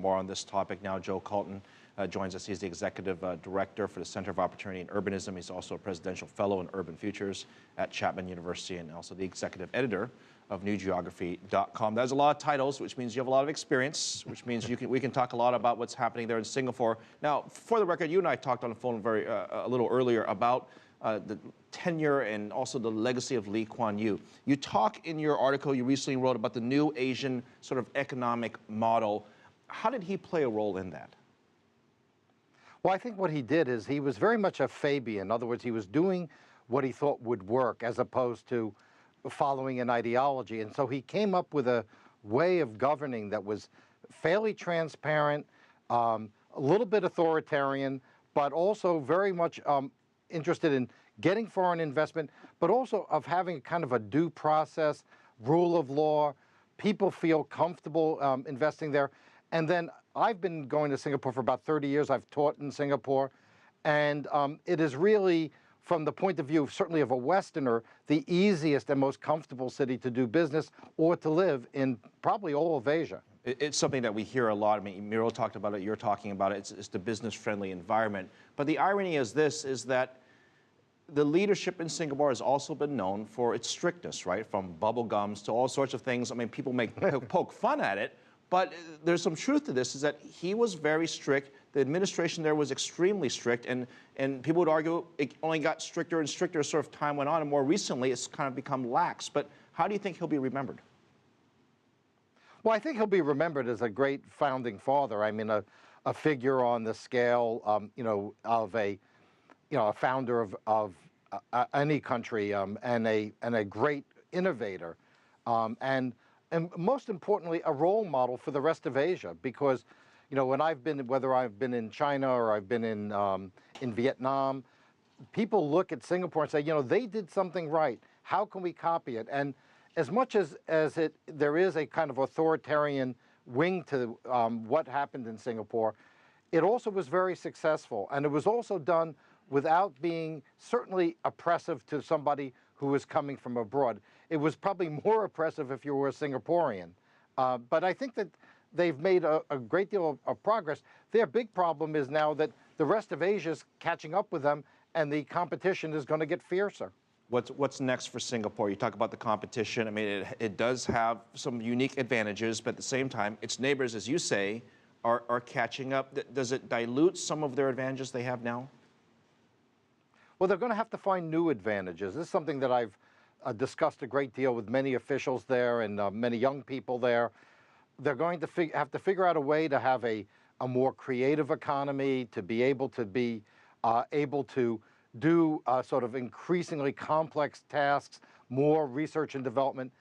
More on this topic now. Joel Kotkin joins us. He's the executive director for the Center of Opportunity and Urbanism. He's also a presidential fellow in urban futures at Chapman University and also the executive editor of newgeography.com. There's a lot of titles, which means you have a lot of experience, which means we can talk a lot about what's happening there in Singapore. Now, for the record, you and I talked on the phone a little earlier about the tenure and also the legacy of Lee Kuan Yew. You talk in your article you recently wrote about the new Asian sort of economic model. How did he play a role in that? Well, I think what he did is he was very much a Fabian. In other words, he was doing what he thought would work as opposed to following an ideology. And so he came up with a way of governing that was fairly transparent, a little bit authoritarian, but also very much interested in getting foreign investment, but also of having kind of a due process, rule of law. People feel comfortable investing there. And then I've been going to Singapore for about 30 years. I've taught in Singapore. And it is really, from the point of view, certainly of a Westerner, the easiest and most comfortable city to do business or to live in probably all of Asia. It's something that we hear a lot. I mean, Miro talked about it, you're talking about it. It's the business-friendly environment. But the irony is this, is that the leadership in Singapore has also been known for its strictness, right? From bubble gums to all sorts of things. I mean, people may poke fun at it, but there's some truth to this, is that he was very strict. The administration there was extremely strict, and people would argue it only got stricter and stricter as sort of time went on, and more recently it's kind of become lax. But how do you think he'll be remembered? Well, I think he'll be remembered as a great founding father. I mean, a figure on the scale, of a founder of any country, and a great innovator, and most importantly, a role model for the rest of Asia. Because, when whether I've been in China or I've been in Vietnam, people look at Singapore and say, they did something right. How can we copy it? And as much as there is a kind of authoritarian wing to what happened in Singapore, it also was very successful. And it was also done without being certainly oppressive to somebody who was coming from abroad. It was probably more oppressive if you were a Singaporean. But I think that they've made a great deal of progress. Their big problem is now that the rest of Asia is catching up with them, and the competition is going to get fiercer. What's next for Singapore? You talk about the competition. I mean, it does have some unique advantages, but at the same time, its neighbors, as you say, are catching up. Does it dilute some of their advantages they have now? Well, they're going to have to find new advantages. This is something that I've discussed a great deal with many officials there and many young people there. They're going to have to figure out a way to have a more creative economy, to be able to do sort of increasingly complex tasks, more research and development,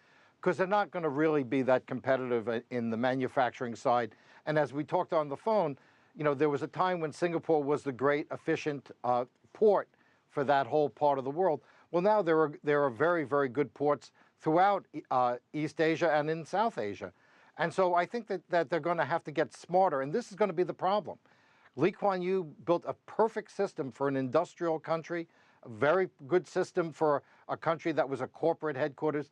because they're not going to really be that competitive in the manufacturing side. And as we talked on the phone, there was a time when Singapore was the great efficient port for that whole part of the world. Well, now there are very, very good ports throughout East Asia and in South Asia. And so I think that they're going to have to get smarter, and this is going to be the problem. Lee Kuan Yew built a perfect system for an industrial country, a very good system for a country that was a corporate headquarters.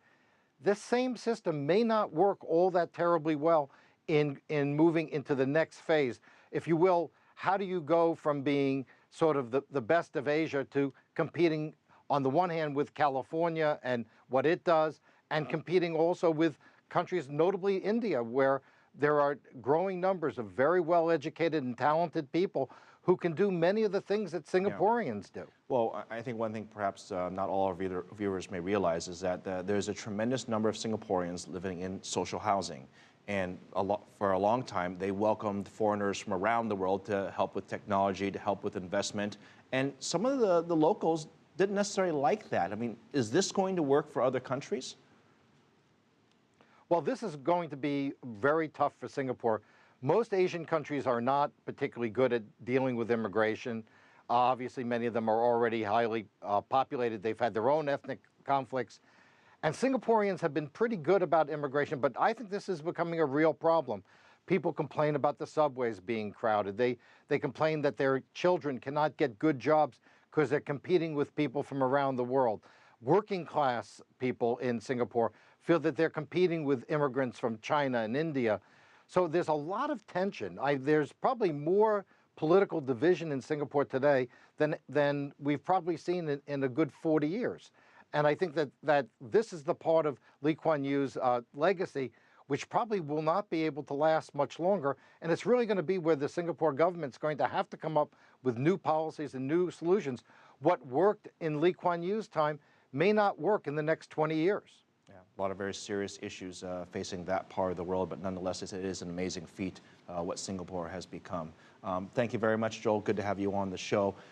This same system may not work all that terribly well in moving into the next phase. If you will, how do you go from being sort of the best of Asia to competing on the one hand with California and what it does, and competing also with countries, notably India, where there are growing numbers of very well-educated and talented people who can do many of the things that Singaporeans do. Well, I think one thing perhaps not all our viewers may realize is that there's a tremendous number of Singaporeans living in social housing. And for a long time, they welcomed foreigners from around the world to help with technology, to help with investment. And some of the locals didn't necessarily like that. I mean, is this going to work for other countries? Well, this is going to be very tough for Singapore. Most Asian countries are not particularly good at dealing with immigration. Obviously, many of them are already highly populated. They've had their own ethnic conflicts. And Singaporeans have been pretty good about immigration, but I think this is becoming a real problem. People complain about the subways being crowded. They complain that their children cannot get good jobs because they're competing with people from around the world. Working class people in Singapore feel that they're competing with immigrants from China and India. So there's a lot of tension. There's probably more political division in Singapore today than we've probably seen in a good 40 years. And I think that this is the part of Lee Kuan Yew's legacy, which probably will not be able to last much longer. And it's really going to be where the Singapore government's going to have to come up with new policies and new solutions. What worked in Lee Kuan Yew's time may not work in the next 20 years. Yeah, a lot of very serious issues facing that part of the world, but nonetheless, it is an amazing feat what Singapore has become. Thank you very much, Joel. Good to have you on the show.